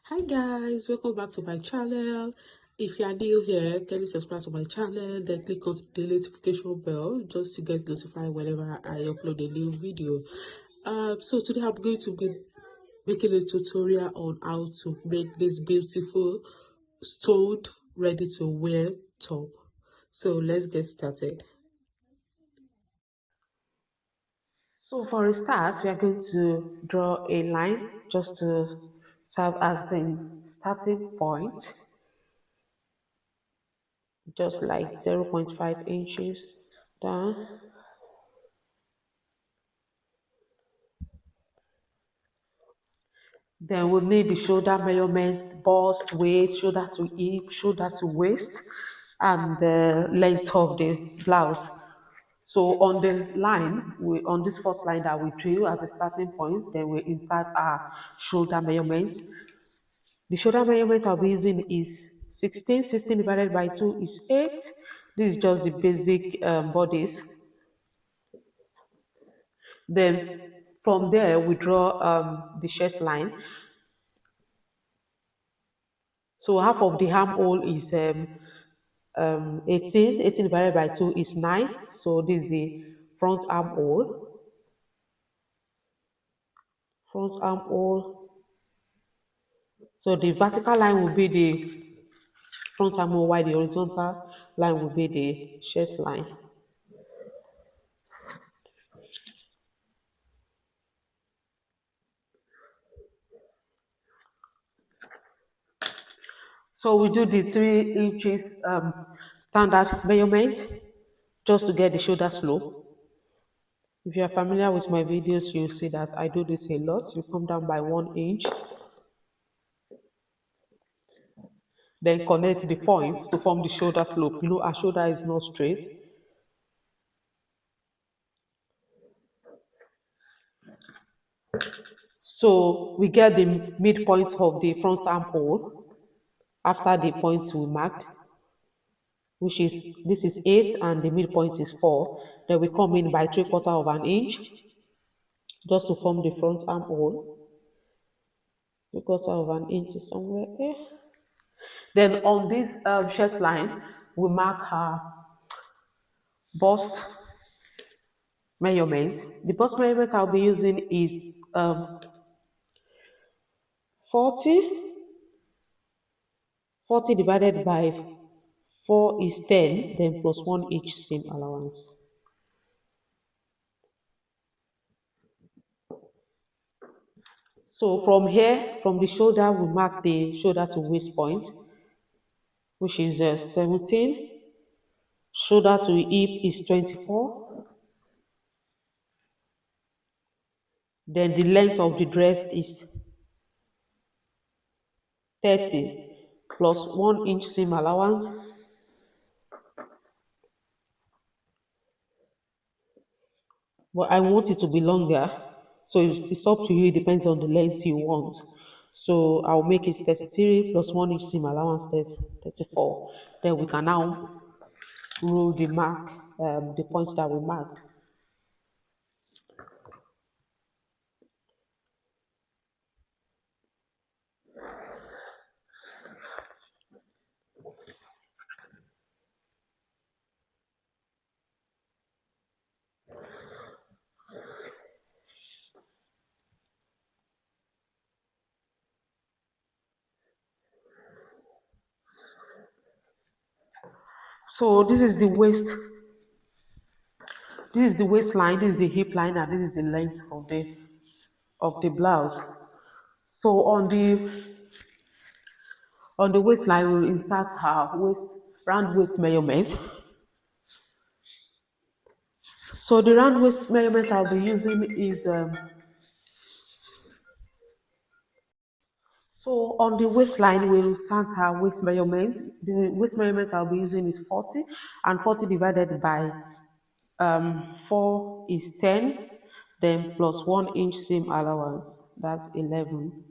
Hi guys, welcome back to my channel. If you are new here, kindly subscribe to my channel, then click on the notification bell just to get notified whenever I upload a new video. So today I'm going to be making a tutorial on how to make this beautiful stoned ready to wear top. So let's get started. So for a start, we are going to draw a line just to serve as the starting point, just like 0.5 inches down. Then we'll need the shoulder measurements, bust, waist, shoulder to hip, shoulder to waist, and the length of the blouse. So on the line, on this first line that we drew as a starting point, then we insert our shoulder measurements. The shoulder measurement I'll be using is 16. 16 divided by 2 is 8. This is just the basic bodice. Then from there, we draw the chest line. So half of the armhole is 18. 18 divided by 2 is 9. So this is the front armhole. Front armhole. So the vertical line will be the front armhole, while the horizontal line will be the chest line. So we do the 3 inches standard measurement just to get the shoulder slope. If you are familiar with my videos, you'll see that I do this a lot. You come down by 1 inch, then connect the points to form the shoulder slope. You know, our shoulder is not straight. So we get the midpoint of the front armhole after the points we marked, which is this is 8 and the midpoint is 4. Then we come in by 3/4 of an inch just to form the front armhole. 3/4 of an inch is somewhere here. Then on this chest line, we mark her bust measurement. The bust measurement I'll be using is 40. 40 divided by 4 is 10, then plus 1 each seam allowance. So from here, from the shoulder, we mark the shoulder to waist point, which is 17. Shoulder to hip is 24. Then the length of the dress is 30 plus 1 inch seam allowance. But I want it to be longer, so it's up to you. It depends on the length you want. So I'll make it 33 plus 1 inch seam allowance. That's 34. Then we can now rule the mark, the points that we marked. So this is the waist. This is the waistline. This is the hip line, and this is the length of the blouse. So on the waistline, we'll insert her round waist measurement. So the round waist measurement I'll be using is so on the waistline we'll insert her waist measurement. The waist measurement I'll be using is 40, and 40 divided by 4 is 10, then plus 1 inch seam allowance, that's 11.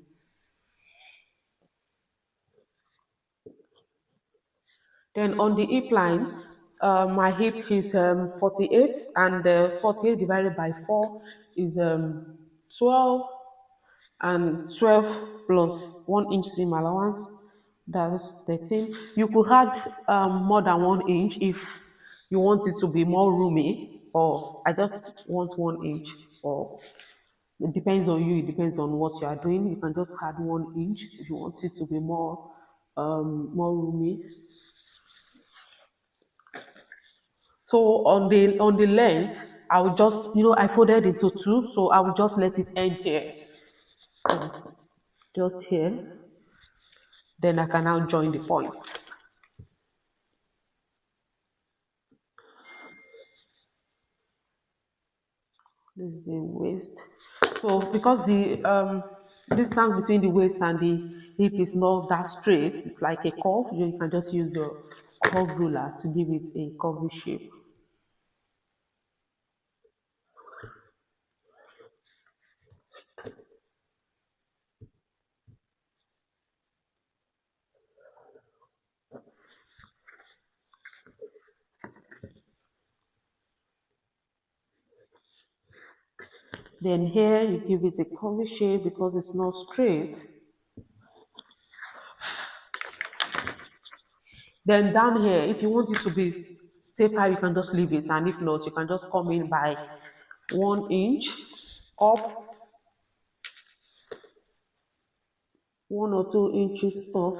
Then on the hip line, my hip is 48, and 48 divided by 4 is 12. and 12 plus 1 inch seam allowance, that's 13. You could add more than 1 inch if you want it to be more roomy, or I just want 1 inch, or it depends on you, it depends on what you are doing. You can just add 1 inch if you want it to be more roomy. So on the length, I will just, I folded into two, so I will just let it end here. So just here, then I can now join the points. This is the waist. So because the distance between the waist and the hip is not that straight, it's like a curve. You can just use your curve ruler to give it a curvy shape. Then here you give it a curvy shape because it's not straight. Then down here, if you want it to be taper, you can just leave it, and if not, you can just come in by 1 inch up, 1 or 2 inches up.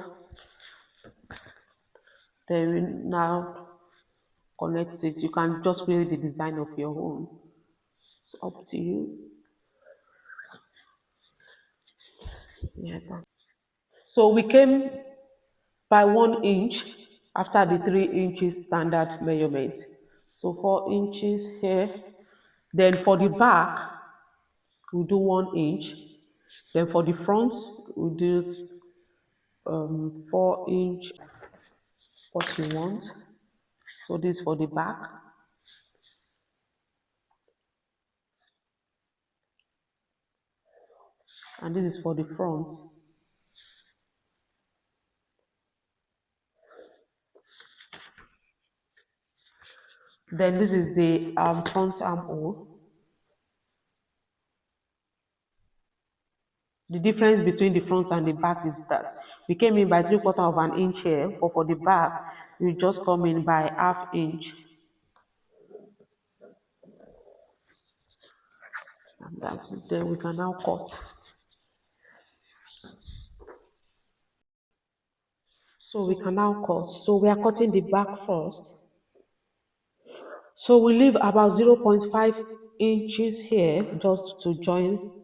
Then we now connect it. You can just create the design of your own. It's up to you. Yeah, so we came by 1 inch after the 3 inches standard measurement. So 4 inches here. Then for the back, we do 1 inch. Then for the front, we do 4 inch, what you want. So this for the back. And this is for the front. Then this is the front armhole. The difference between the front and the back is that we came in by 3/4 of an inch here, but for the back, we just come in by 1/2 inch. And that's it. Then we can now cut. So we can now cut. So we are cutting the back first. So we leave about 0.5 inches here just to join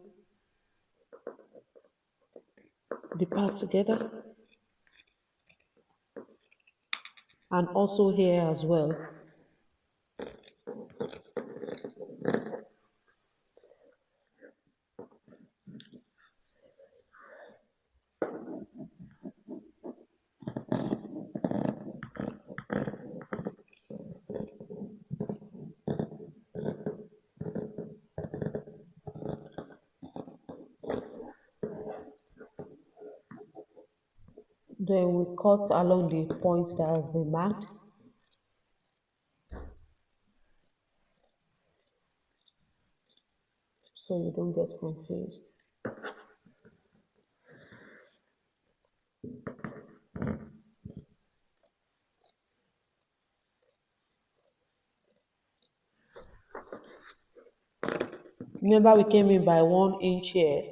the part together. And also here as well. Then we cut along the point that has been marked. So you don't get confused. Remember we came in by 1 inch here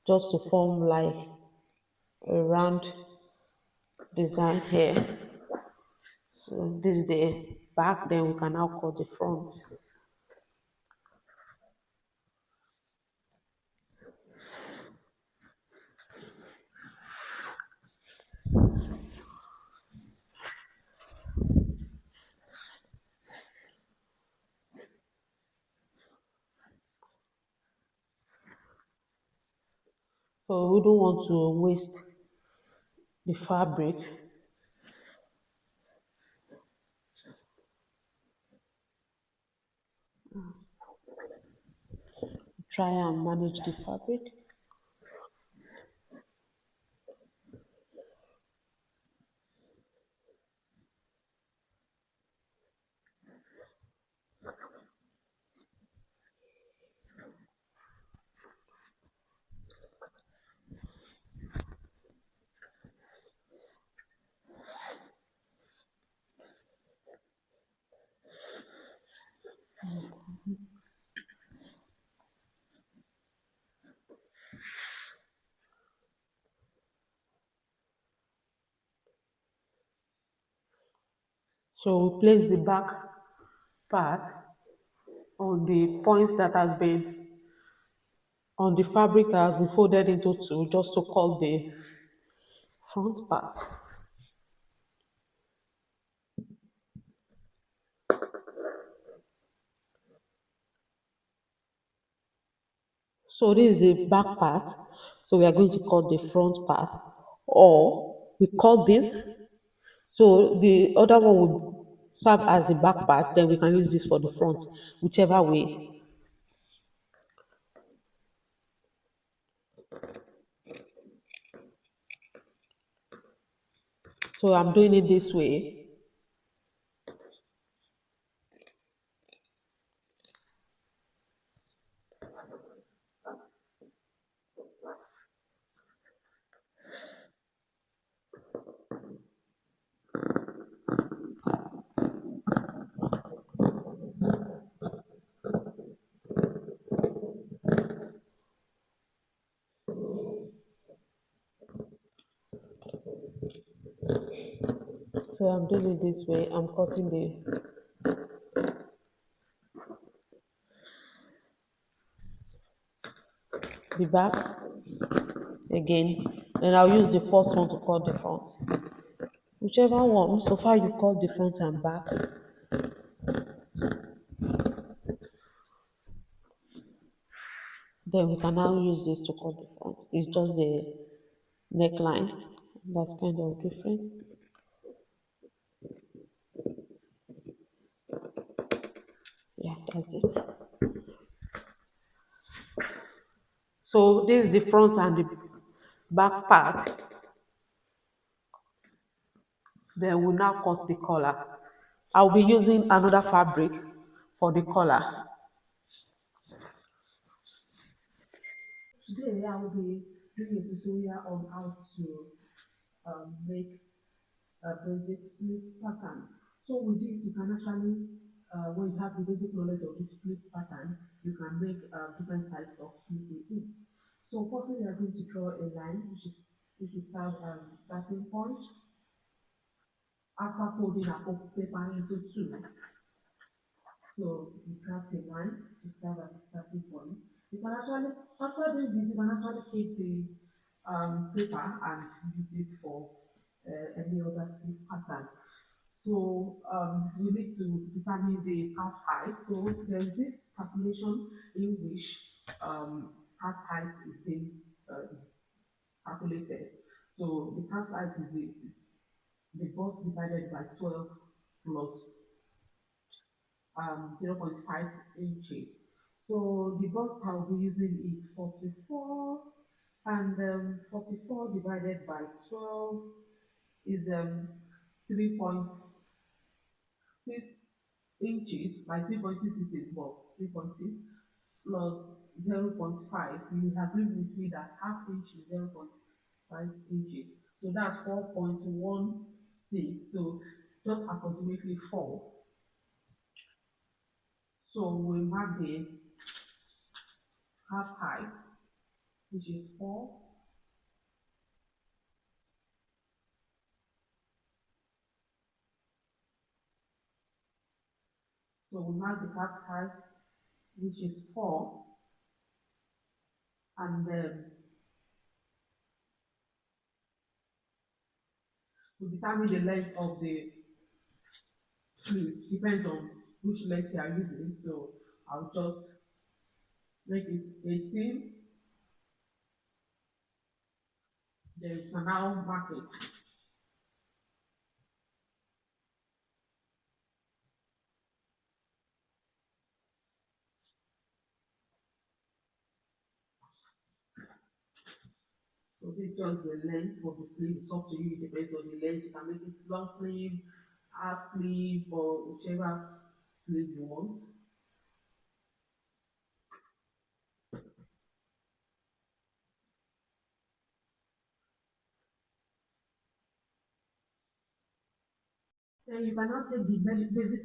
just to form like a round design here. So this is the back, then we can now cut the front. So we don't want to waste the fabric. Try and manage the fabric. So we place the back part on the points that has been on the fabric that has been folded into two, just to cut the front part. So this is the back part. So we are going to cut the front part, or we cut this. So the other one will serve as the back part. Then we can use this for the front, whichever way. So I'm doing it this way. So I'm doing it this way. I'm cutting the back again. Then I'll use the first one to cut the front. Whichever one, so far you cut the front and back. Then we can now use this to cut the front. It's just the neckline that's kind of different. Yeah, that's it. So this is the front and the back part. Then we'll now cut the collar. I'll be using another fabric for the collar. Today I will be doing a tutorial on how to make a basic sleep pattern. So with this, you can actually, when you have the basic knowledge of the sleep pattern, you can make different types of sleep with it. So firstly, we are going to draw a line, which will serve as the starting point. After folding our paper into two, so we craft a line to serve as a starting point. You can actually, after doing this, you can actually take the paper and use it for any other sleep pattern. So we need to determine the calf height. So there's this calculation in which calf height is being calculated. So the calf height is the bust divided by 12 plus 0.5 inches. So the bust I'll be using is 44, and 44 divided by 12 is 3.6 inches, by 3.6 is well, 3.6 plus 0.5. You agree with me that half inch is 0.5 inches. So that's 4.16. So just approximately 4. So we mark the half height, which is 4. So we mark the half height, which is 4, and then we determine the length of the sleeve. Depends on which length you are using. So I'll just make it 18. Then you can now mark it. So this is just the length of the sleeve. It's up to you. It depends on the length. You can make it long sleeve, half sleeve, or whichever sleeve you want. Then you can now take the basic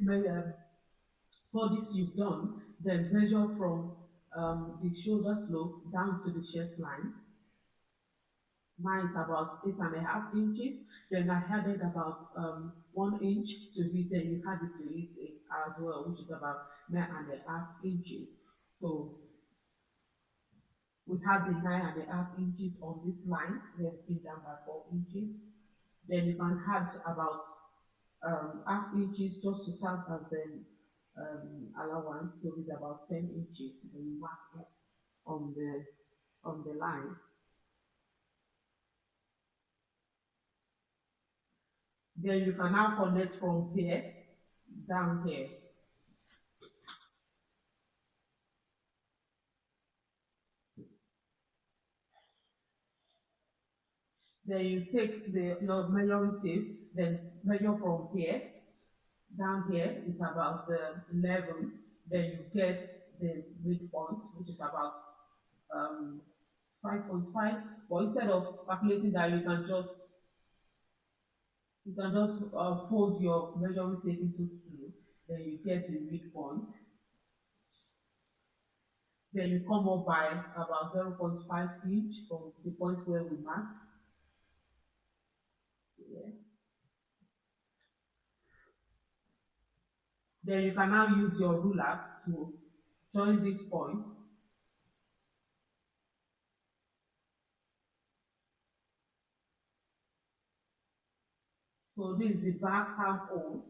bodies you've done, then measure from the shoulder slope down to the chest line. Mine is about 8.5 inches. Then I added about 1 inch to it. Then you add it to it as well, which is about 9.5 inches. So we have the 9.5 inches on this line. We have it down by 4 inches. Then you can add about half inches just to serve as an allowance. So it's about 10 inches. Then you mark it on the line. Then you can now connect from here down here. Then you take your measuring tape, then measure from here down here is about 11. Then you get the midpoint, which is about um, 5.5. But instead of calculating that, you can just fold your measuring tape into two. Then you get the midpoint. Then you come up by about 0.5 inch from the point where we mark. Yeah. Then you can now use your ruler to join this point. So this is the back half hole.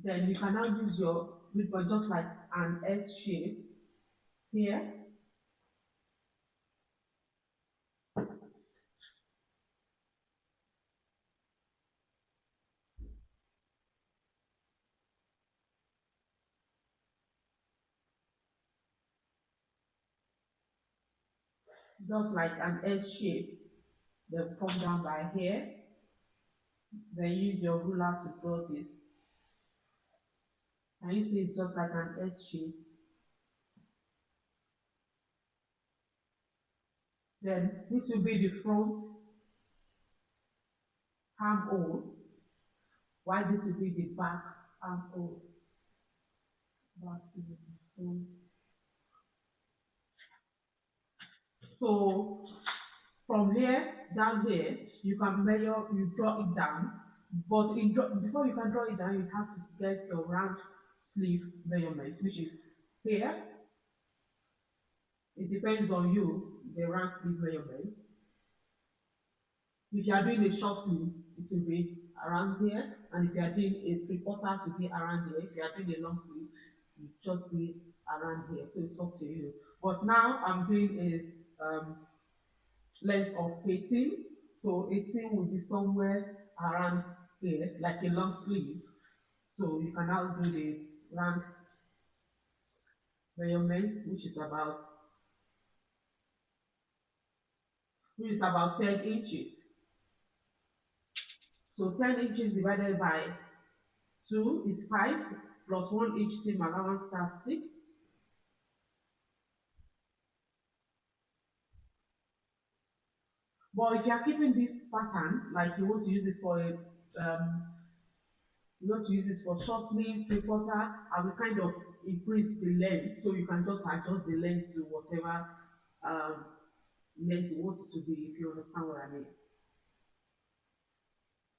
Then you can now use your midpoint just like an S shape here. Just like an S shape. Then come down by here. Then use your ruler to draw this. And you see it's just like an S shape. Then this will be the front armhole, while this will be the back armhole. Back to the front. So from here down here, you can measure, you draw it down, but before you can draw it down, you have to get your round sleeve measurement, which is here. It depends on you, the round sleeve measurement. If you are doing a short sleeve, it will be around here, and if you are doing a three-quarter, it will be around here. If you are doing a long sleeve, it will just be around here. So it's up to you. But now I'm doing a length of 18. So 18 will be somewhere around here, like a long sleeve. So you can now do the round measurement, which is about 10 inches. So 10 inches divided by 2 is 5, plus 1 inch seam allowance, that's 6. But if you are keeping this pattern, like you want to use this for you want to use it for short sleeve, three-quarter, I will kind of increase the length, so you can just adjust the length to whatever um, length you want it to be, if you understand what I mean.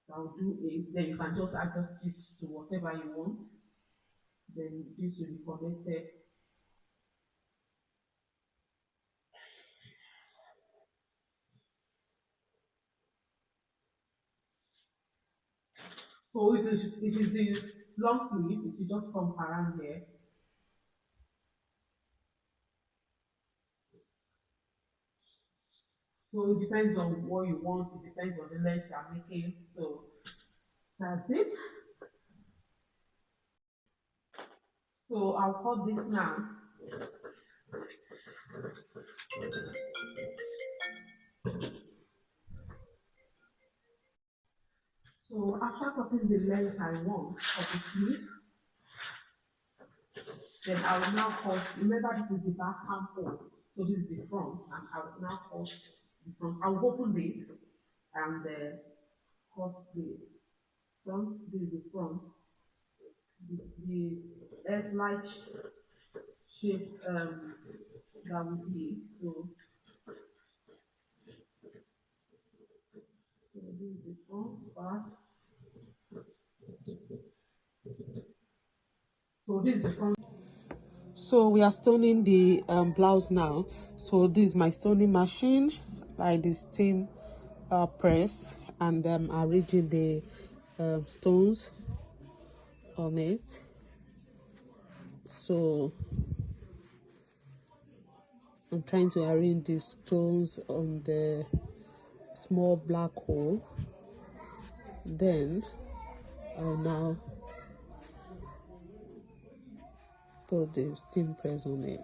So I'll do 8, then you can just adjust it to whatever you want. Then this will be connected. So if it is the long sleeve, it will just come around here. So it depends on what you want, it depends on the length you are making. So that's it. So I'll cut this now. So after cutting the length I want of the sleeve, then I will now cut. Remember, this is the back armhole, so this is the front, and I will now cut the front. I will open it and cut the front. This is the front. This is S-like shape that will be. So So this is the front. So we are stoning the blouse now. So this is my stoning machine, like the steam press, and arranging the stones on it. So I'm trying to arrange the stones on the small black hole. Then I'll now put the steam press on it.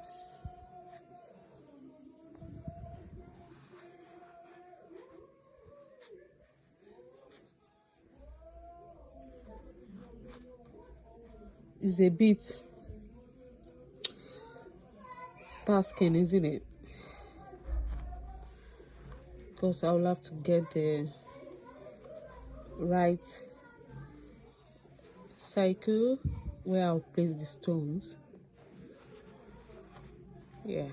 It's a bit tasking, isn't it? Because I will have to get the right cycle where I'll place the stones. Yeah.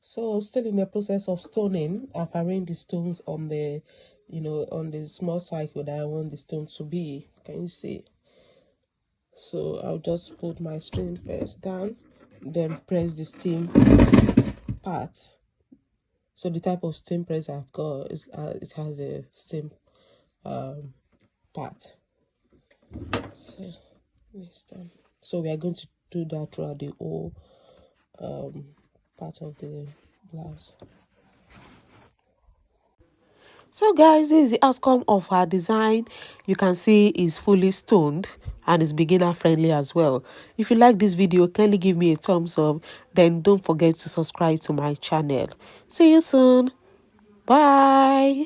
So still in the process of stoning, I've arranged the stones on the, on the small cycle that I want the stones to be. Can you see? So I'll just put my string press down, then press the steam part. So the type of steam press I've got is it has a steam part. So next time. So we are going to do that throughout the whole part of the blouse. So guys, this is the outcome of our design. You can see it's fully stoned and it's beginner friendly as well. If you like this video, kindly give me a thumbs up. Then don't forget to subscribe to my channel. See you soon. Bye.